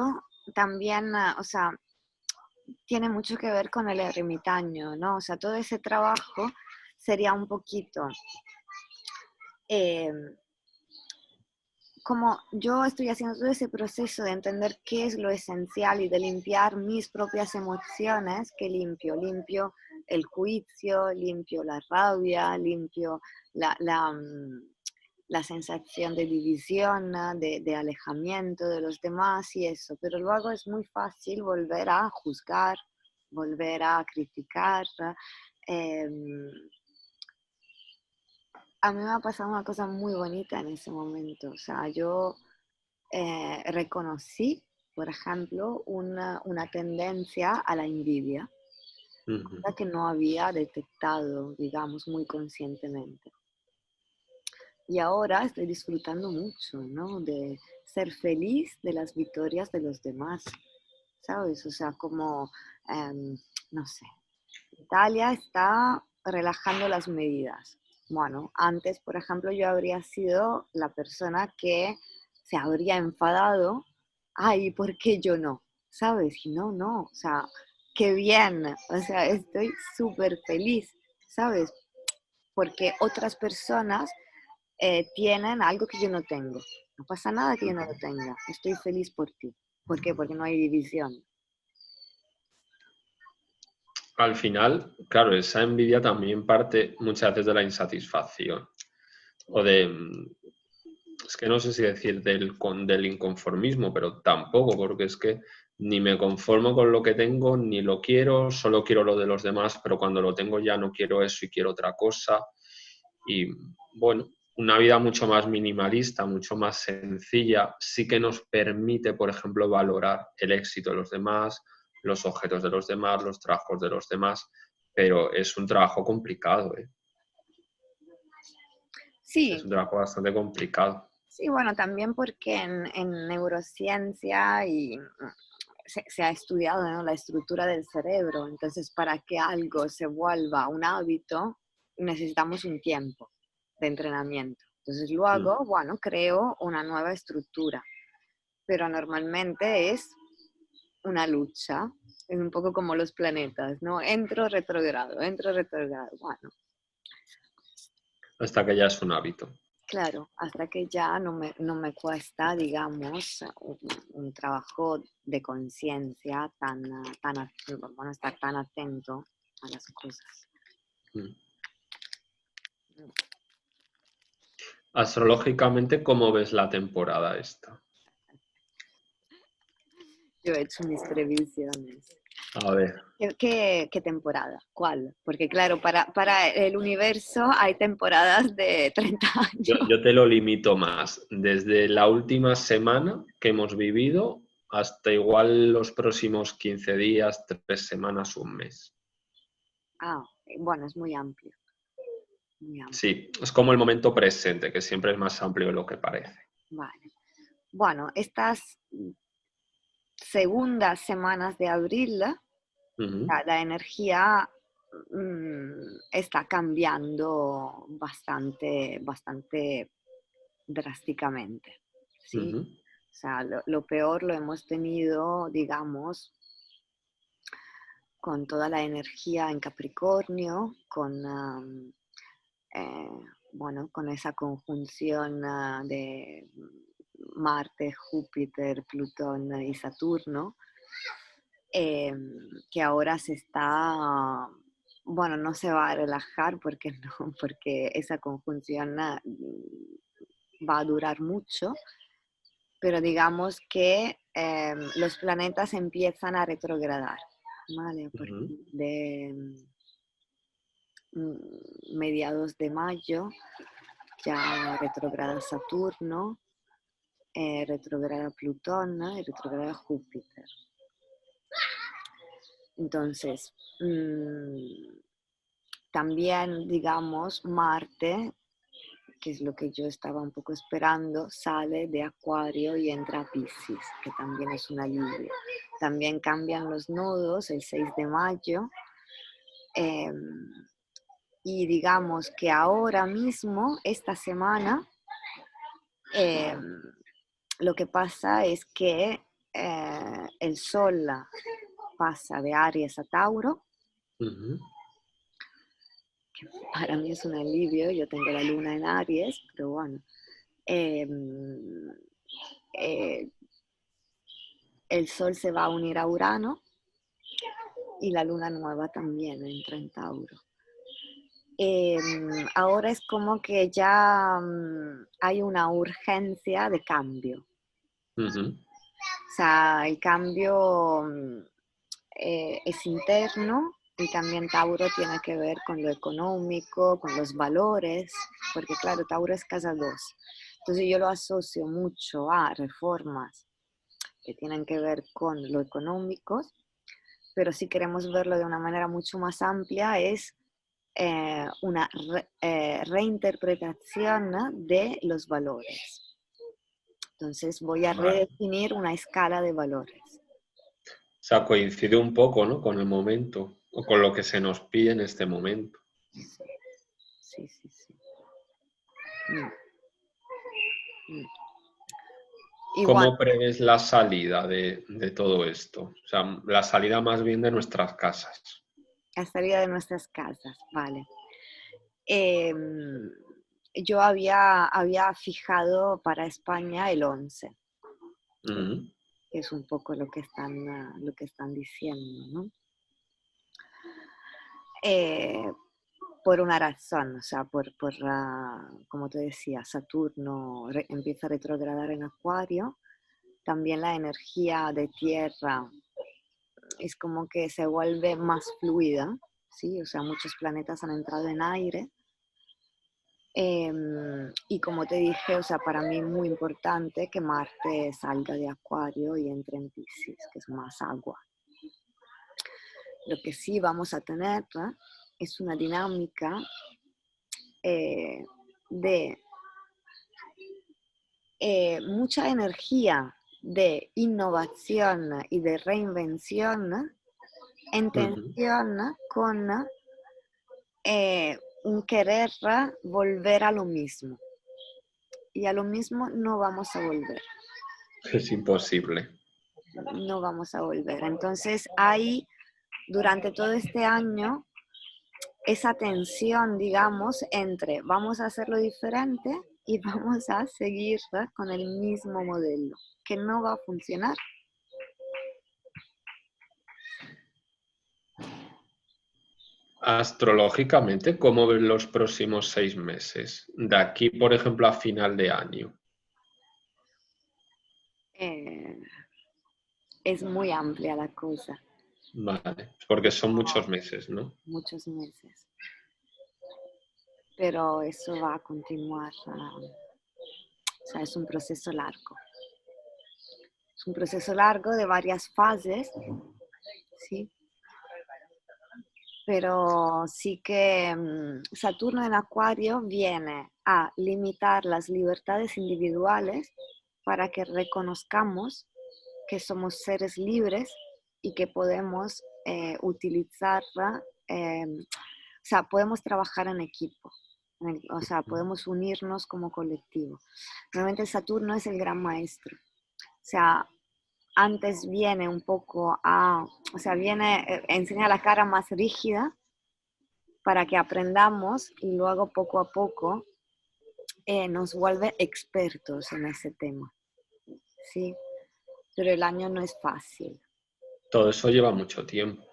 también, o sea, tiene mucho que ver con el ermitaño, ¿no? O sea, todo ese trabajo sería un poquito eh, como yo estoy haciendo todo ese proceso de entender qué es lo esencial y de limpiar mis propias emociones, que limpio el juicio, limpio la rabia, limpio la sensación de división, de alejamiento de los demás y eso, pero luego es muy fácil volver a juzgar, volver a criticar. Eh, a mí me ha pasado una cosa muy bonita en ese momento. O sea, yo reconocí, por ejemplo, una tendencia a la envidia, Ujú. cosa que no había detectado, digamos, muy conscientemente. Y ahora estoy disfrutando mucho, ¿no? De ser feliz de las victorias de los demás, ¿sabes? O sea, como, no sé, Italia está relajando las medidas. Bueno, antes, por ejemplo, yo habría sido la persona que se habría enfadado. Ay, ¿por qué yo no? ¿Sabes? Y no, no, o sea, qué bien, o sea, estoy súper feliz, ¿sabes? Porque otras personas tienen algo que yo no tengo. No pasa nada que yo no lo tenga. Estoy feliz por ti. ¿Por qué? Porque no hay división. Al final, claro, esa envidia también parte muchas veces de la insatisfacción o de, es que no sé si decir del inconformismo, pero tampoco, porque es que ni me conformo con lo que tengo, ni lo quiero, solo quiero lo de los demás, pero cuando lo tengo ya no quiero eso y quiero otra cosa. Y bueno, una vida mucho más minimalista, mucho más sencilla, sí que nos permite, por ejemplo, valorar el éxito de los demás, los objetos de los demás, los trabajos de los demás, pero es un trabajo complicado, ¿eh? Es Sí, un trabajo bastante complicado. sí, bueno, también porque en neurociencia y se ha estudiado, ¿no?, la estructura del cerebro. Entonces, para que algo se vuelva un hábito, necesitamos un tiempo de entrenamiento. Entonces, Mm. luego, bueno, creo una nueva estructura, pero normalmente es una lucha, es un poco como los planetas, ¿no? Entro, retrogrado, bueno, Hasta que ya es un hábito. claro, hasta que ya no me cuesta, digamos, un trabajo de conciencia bueno, estar tan atento a las cosas. Mm. Astrológicamente, ¿cómo ves la temporada esta? Yo he hecho mis previsiones. A ver, ¿Qué temporada? ¿Cuál? Porque claro, para el universo hay temporadas de 30 yo, años. yo te lo limito más. Desde la última semana que hemos vivido hasta igual los próximos 15 días, 3 semanas, un mes. Ah, bueno, es muy amplio, muy amplio. Sí, es como el momento presente, que siempre es más amplio de lo que parece. Vale. Bueno, estas segundas semanas de abril, Ujú, la energía está cambiando bastante drásticamente, ¿sí? ujú, O sea, lo peor lo hemos tenido, digamos, con toda la energía en Capricornio, eh, bueno, con esa conjunción de Marte, Júpiter, Plutón y Saturno, que ahora bueno, no se va a relajar porque no, porque esa conjunción va a durar mucho, pero digamos que los planetas empiezan a retrogradar, ¿vale? A ujú, partir de mediados de mayo ya retrograda Saturno, retrograda Plutón, ¿no?, y retrograda Júpiter. Entonces, también, digamos, Marte, que es lo que yo estaba un poco esperando, sale de Acuario y entra a Piscis, que también es un alivio. También cambian los nodos el 6 de mayo. eh, y digamos que ahora mismo, esta semana, eh, lo que pasa es que el Sol pasa de Aries a Tauro, ujú, que para mí es un alivio. Yo tengo la luna en Aries, pero bueno. Eh, eh, el Sol se va a unir a Urano y la luna nueva también entra en Tauro. Eh, Ahora es como que ya hay una urgencia de cambio. ujú, O sea, el cambio es interno, Y también Tauro tiene que ver con lo económico, con los valores, porque claro, Tauro es casa 2. Entonces yo lo asocio mucho a reformas que tienen que ver con lo económico, pero si queremos verlo de una manera mucho más amplia es una reinterpretación de los valores. Entonces voy a Vale. redefinir una escala de valores. O sea, coincide un poco, ¿no? Con el momento o con lo que se nos pide en este momento. Sí, sí, sí. Mm, mm. Igual, ¿Cómo prevés la salida de todo esto? O sea, la salida más bien de nuestras casas. la salida de nuestras casas, vale. Yo había fijado para España el 11, Mm. que es un poco lo que están diciendo, ¿no? Eh, por una razón, o sea, como te decía, Saturno empieza a retrogradar en Acuario, también la energía de tierra es como que se vuelve más fluida, ¿sí? O sea, muchos planetas han entrado en aire. Y como te dije, o sea, para mí muy importante que Marte salga de Acuario y entre en Piscis, que es más agua. Lo que sí vamos a tener, ¿no?, es una dinámica de mucha energía de innovación y de reinvención en Ujú. tensión con un querer volver a lo mismo. Y a lo mismo no vamos a volver. Es imposible. No vamos a volver. Entonces hay durante todo este año esa tensión, digamos, entre vamos a hacerlo diferente y vamos a seguir con el mismo modelo, que no va a funcionar. Astrológicamente, ¿cómo ven los próximos 6 meses? De aquí, por ejemplo, a final de año. Eh, es muy amplia la cosa, Vale, porque son muchos meses, ¿no? muchos meses, pero eso va a continuar. O sea, es un proceso largo. Es un proceso largo de varias fases, ¿sí? Pero sí que Saturno en Acuario viene a limitar las libertades individuales para que reconozcamos que somos seres libres y que podemos utilizarla, o sea, podemos trabajar en equipo, o sea, podemos unirnos como colectivo. Normalmente Saturno es el gran maestro, o sea, antes viene un poco o sea, enseña la cara más rígida para que aprendamos y luego poco a poco nos vuelve expertos en ese tema, ¿sí? Pero el año no es fácil, Todo eso lleva mucho tiempo.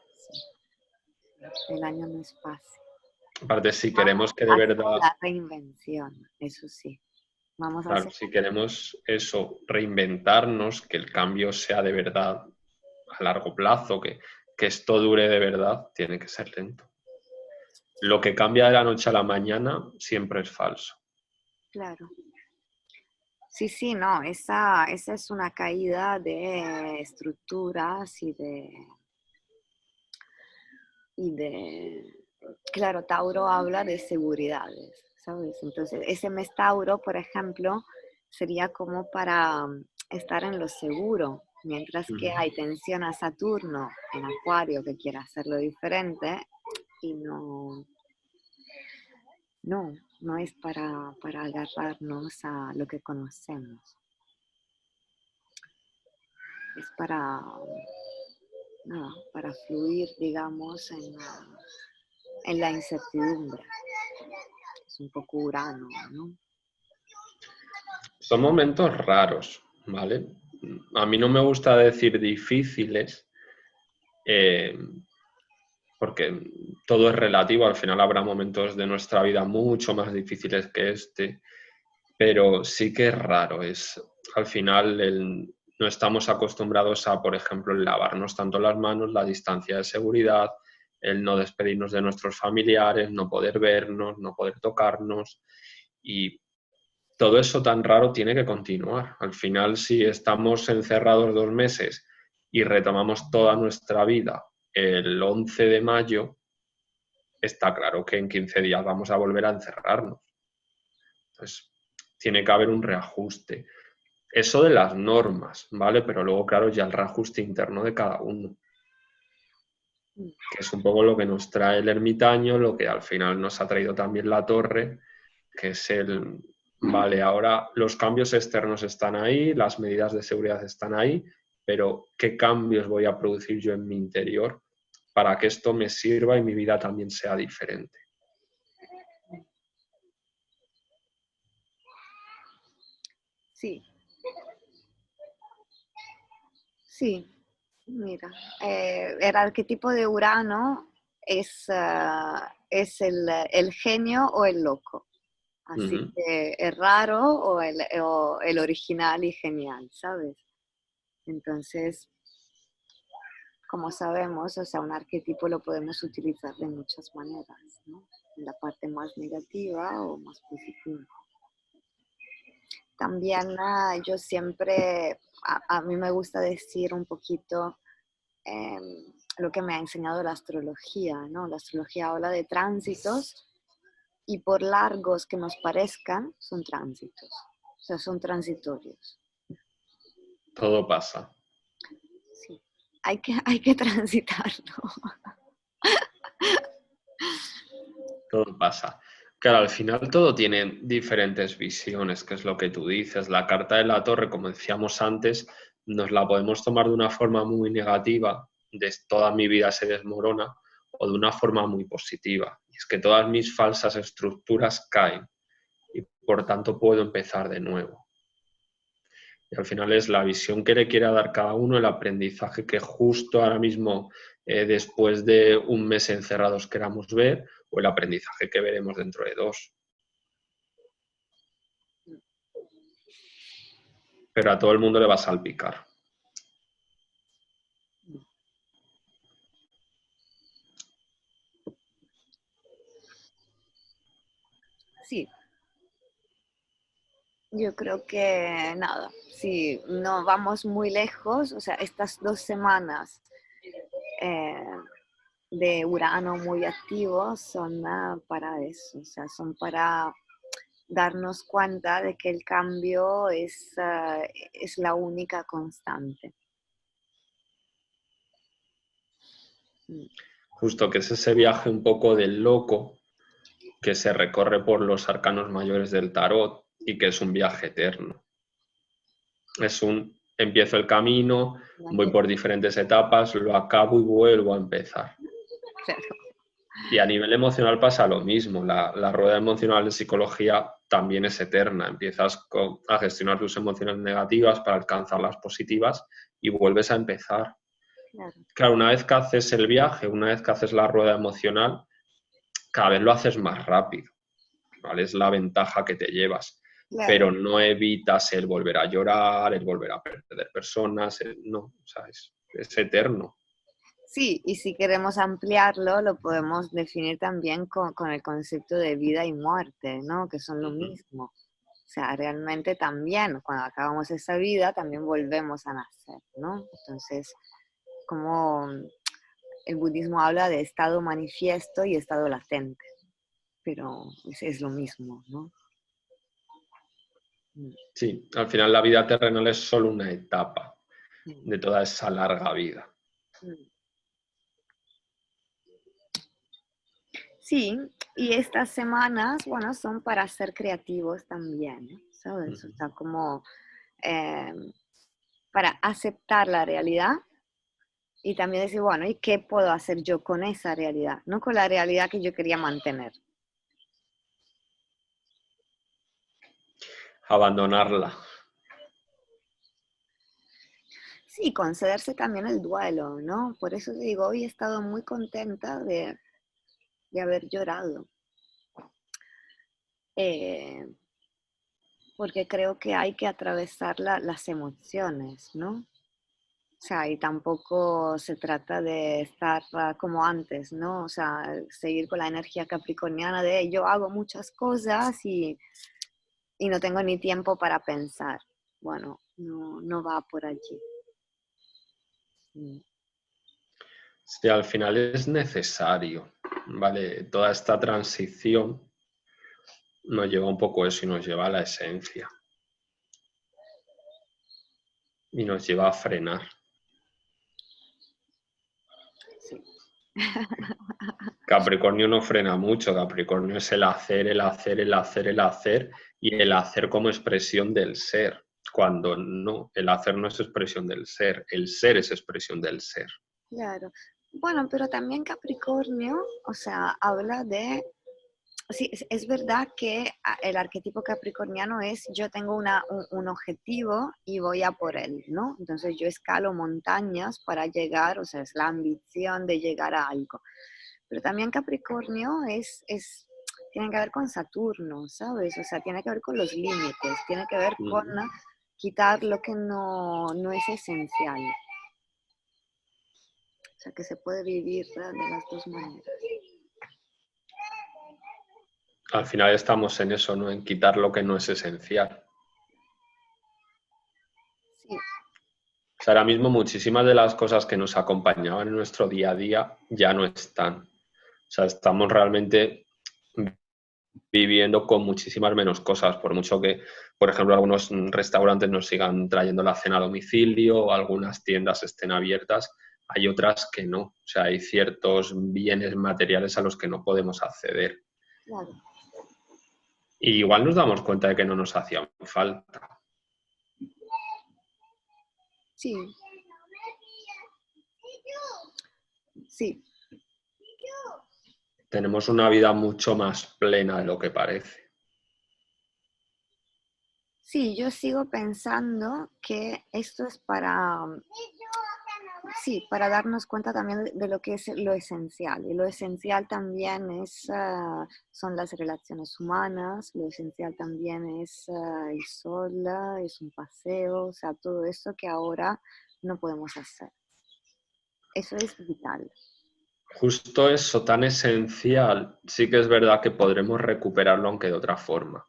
el año no es fácil. Aparte, si queremos Vamos que de hacia verdad, la reinvención, eso sí, vamos claro, hacia si queremos eso, reinventarnos, que el cambio sea de verdad a largo plazo, que esto dure de verdad, tiene que ser lento. Lo que cambia de la noche a la mañana siempre es falso. claro. Sí, sí, no, esa es una caída de estructuras y de, claro, Tauro habla de seguridades, ¿sabes? Entonces, ese mes Tauro, por ejemplo, sería como para estar en lo seguro, mientras que Ujú. hay tensión a Saturno en Acuario que quiere hacerlo diferente y no es para agarrarnos a lo que conocemos, es nada, para fluir, digamos, en la incertidumbre. Es un poco Urano, ¿no? Son momentos raros, ¿vale? A mí no me gusta decir difíciles, eh, porque todo es relativo. Al final habrá momentos de nuestra vida mucho más difíciles que este, pero sí que es raro. Al final no estamos acostumbrados a, por ejemplo, lavarnos tanto las manos, la distancia de seguridad, el no despedirnos de nuestros familiares, no poder vernos, no poder tocarnos, y todo eso tan raro tiene que continuar. Al final, si estamos encerrados 2 meses y retomamos toda nuestra vida el 11 de mayo, está claro que en 15 días vamos a volver a encerrarnos. Entonces, tiene que haber un reajuste. Eso de las normas, ¿vale? Pero luego, claro, ya el reajuste interno de cada uno, que es un poco lo que nos trae el ermitaño, lo que al final nos ha traído también la torre, que es vale, ahora los cambios externos están ahí, las medidas de seguridad están ahí, pero ¿qué cambios voy a producir yo en mi interior para que esto me sirva y mi vida también sea diferente? Sí, sí, mira, el arquetipo de Urano es el genio o el loco. Así Uh-huh. que el raro o el original y genial, ¿sabes? Entonces, como sabemos, o sea, un arquetipo lo podemos utilizar de muchas maneras, ¿no? En la parte más negativa o más positiva. También yo siempre, a mí me gusta decir un poquito eh, lo que me ha enseñado la astrología, ¿no? La astrología habla de tránsitos y por largos que nos parezcan, son tránsitos, o sea, son transitorios. Todo pasa, Sí, hay que transitarlo. todo pasa. Claro, al final todo tiene diferentes visiones, que es lo que tú dices. La carta de la torre, como decíamos antes, nos la podemos tomar de una forma muy negativa, de toda mi vida se desmorona, o de una forma muy positiva. Y es que todas mis falsas estructuras caen y por tanto puedo empezar de nuevo. Y al final es la visión que le quiera dar cada uno, el aprendizaje que justo ahora mismo, después de un mes encerrados, queramos ver, o el aprendizaje que veremos dentro de 2. Pero a todo el mundo le va a salpicar. Sí, yo creo que nada, si no vamos muy lejos, o sea, estas 2 semanas eh, de Urano muy activo son para eso, o sea, son para darnos cuenta de que el cambio es la única constante. Mm. Justo que es ese viaje un poco del loco que se recorre por los arcanos mayores del tarot y que es un viaje eterno. Empiezo el camino, voy por diferentes etapas, lo acabo y vuelvo a empezar. Claro. Y a nivel emocional pasa lo mismo. La rueda emocional de psicología también es eterna. Empiezas a gestionar tus emociones negativas para alcanzar las positivas y vuelves a empezar. Claro. Claro, una vez que haces el viaje, una vez que haces la rueda emocional, cada vez lo haces más rápido, ¿vale? Es la ventaja que te llevas. Claro. Pero no evitas el volver a llorar, el volver a perder personas, no, o sea, es eterno. Sí, y si queremos ampliarlo, lo podemos definir también con el concepto de vida y muerte, ¿no? Que son lo mismo. O sea, realmente también, cuando acabamos esa vida, también volvemos a nacer, ¿no? Entonces, como el budismo habla de estado manifiesto y estado latente, pero es lo mismo, ¿no? Sí, al final la vida terrenal es solo una etapa Mm. de toda esa larga vida. Mm. Sí, y estas semanas, bueno, son para ser creativos también, ¿no? ¿Sabes? O sea, como eh, para aceptar la realidad y también decir, bueno, ¿y qué puedo hacer yo con esa realidad? No con la realidad que yo quería mantener. Abandonarla. Sí, concederse también el duelo, ¿no? Por eso te digo, hoy he estado muy contenta de haber llorado. Eh, porque creo que hay que atravesar las emociones, ¿no? O sea, y tampoco se trata de estar como antes, ¿no? O sea, seguir con la energía capricorniana de yo hago muchas cosas y no tengo ni tiempo para pensar. Bueno, no, no va por allí. Mm. Sí, al final es necesario, ¿vale? Toda esta transición nos lleva un poco a eso y nos lleva a la esencia. Y nos lleva a frenar. Sí. Capricornio no frena mucho, Capricornio es el hacer, el hacer, el hacer, el hacer y el hacer como expresión del ser, cuando no, el hacer no es expresión del ser, el ser es expresión del ser. Claro. Bueno, pero también Capricornio, o sea, habla de. Sí, es verdad que el arquetipo capricorniano es yo tengo un objetivo y voy a por él, ¿no? Entonces yo escalo montañas para llegar, o sea, es la ambición de llegar a algo. Pero también Capricornio tiene que ver con Saturno, ¿sabes? O sea, tiene que ver con los límites, tiene que ver con quitar lo que no es esencial. O sea, que se puede vivir de las dos maneras. Al final estamos en eso, ¿no? En quitar lo que no es esencial. Sí. O sea, ahora mismo muchísimas de las cosas que nos acompañaban en nuestro día a día ya no están. O sea, estamos realmente viviendo con muchísimas menos cosas, por mucho que, por ejemplo, algunos restaurantes nos sigan trayendo la cena a domicilio o algunas tiendas estén abiertas, hay otras que no. O sea, hay ciertos bienes materiales a los que no podemos acceder. Claro. Y igual nos damos cuenta de que no nos hacían falta. Sí. Sí. Tenemos una vida mucho más plena de lo que parece. Sí, yo sigo pensando que esto es sí, para darnos cuenta también de lo que es lo esencial. Y lo esencial también son las relaciones humanas, lo esencial también es el sol, es un paseo, o sea, todo eso que ahora no podemos hacer. Eso es vital. Justo eso tan esencial, sí que es verdad que podremos recuperarlo, aunque de otra forma.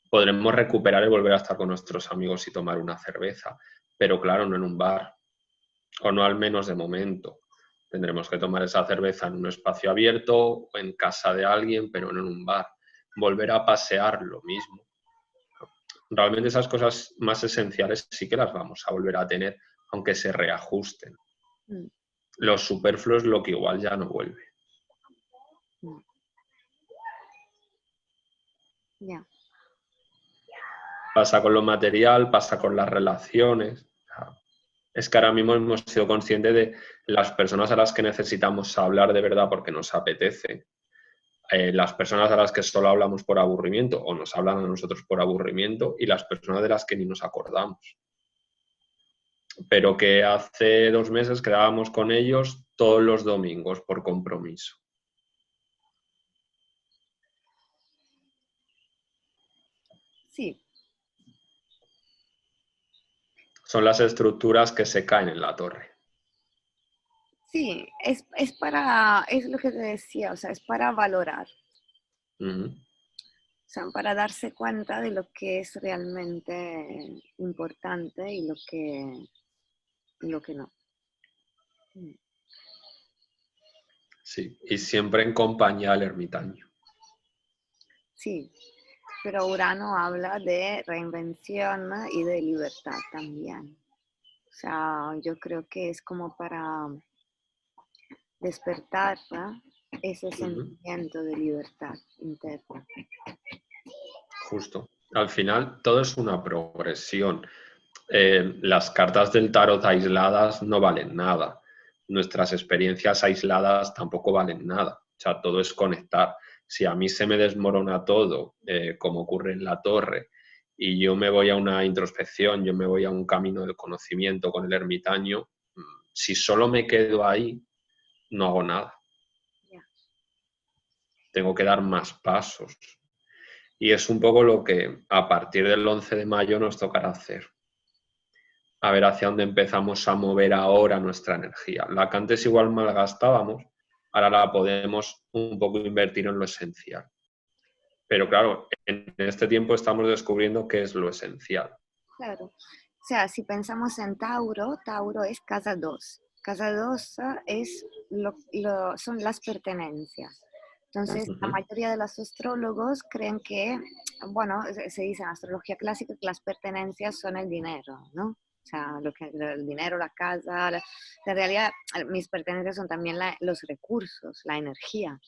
Podremos recuperar y volver a estar con nuestros amigos y tomar una cerveza, pero claro, no en un bar, o no al menos de momento. Tendremos que tomar esa cerveza en un espacio abierto o en casa de alguien, pero no en un bar. Volver a pasear, lo mismo. Realmente esas cosas más esenciales sí que las vamos a volver a tener, aunque se reajusten. Mm, Lo superfluo es lo que igual ya no vuelve. mm. Ya. Pasa con lo material, pasa con las relaciones. Es que ahora mismo hemos sido conscientes de las personas a las que necesitamos hablar de verdad porque nos apetece, las personas a las que solo hablamos por aburrimiento o nos hablan a nosotros por aburrimiento y las personas de las que ni nos acordamos. Pero que hace 2 meses quedábamos con ellos todos los domingos por compromiso. Sí, Son las estructuras que se caen en la torre. sí, es lo que te decía, o sea, es para valorar. Uh-huh. O sea, para darse cuenta de lo que es realmente importante y lo que no. Sí, y siempre en compañía del ermitaño. Sí, pero Urano habla de reinvención y de libertad también. O sea, yo creo que es como para despertar, ¿no?, ese Uh-huh. sentimiento de libertad interna. Justo. Al final todo es una progresión. Las cartas del tarot aisladas no valen nada. Nuestras experiencias aisladas tampoco valen nada. O sea, todo es conectar. Si a mí se me desmorona todo, como ocurre en la torre, y yo me voy a una introspección, yo me voy a un camino del conocimiento con el ermitaño, si solo me quedo ahí, no hago nada. Yeah. Tengo que dar más pasos. Y es un poco lo que a partir del 11 de mayo nos tocará hacer. a ver hacia dónde empezamos a mover ahora nuestra energía. La que antes igual malgastábamos, ahora la podemos un poco invertir en lo esencial. Pero claro, en este tiempo estamos descubriendo qué es lo esencial. Claro. O sea, si pensamos en Tauro, Tauro es casa 2. Casa 2 es son las pertenencias. Entonces, la Ujú. mayoría de los astrólogos creen que, bueno, se dice en astrología clásica que las pertenencias son el dinero, ¿no? O sea, el dinero, la casa, en realidad mis pertenencias son también los recursos, la energía.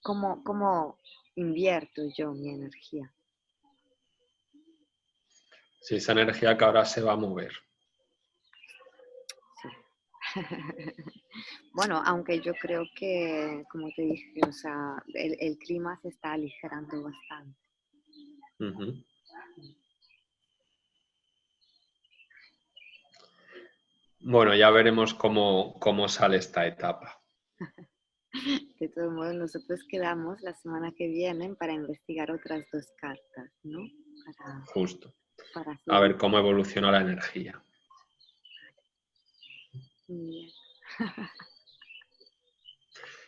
¿Cómo invierto yo mi energía? Sí, esa energía que ahora se va a mover. Sí. Bueno, aunque yo creo que, como te dije, o sea, el clima se está aligerando bastante. Ujú. Bueno, ya veremos cómo sale esta etapa. De todos modos, nosotros quedamos la semana que viene para investigar otras dos cartas, ¿no? Para, Justo. para A seguir. ver cómo evoluciona la energía. Bien.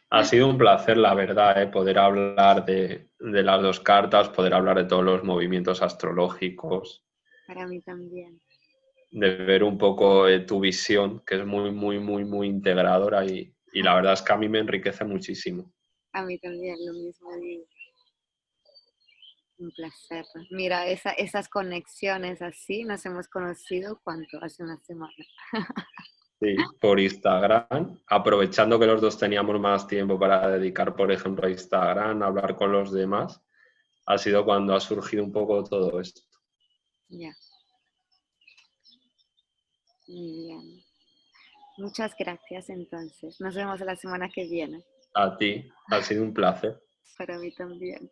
Ha sido un placer, la verdad, poder hablar de las dos cartas, poder hablar de todos los movimientos astrológicos, Para mí también. de ver un poco tu visión, que es muy, muy, muy, muy integradora y la verdad es que a mí me enriquece muchísimo. A mí también, lo mismo digo. Un placer. Mira, esas conexiones así nos hemos conocido, ¿cuánto? Hace una semana. Sí, por Instagram, aprovechando que los dos teníamos más tiempo para dedicar, por ejemplo, a Instagram, a hablar con los demás, ha sido cuando ha surgido un poco todo esto. Ya, muy bien. Muchas gracias entonces. Nos vemos la semana que viene. A ti, ha sido un placer. Para mí también.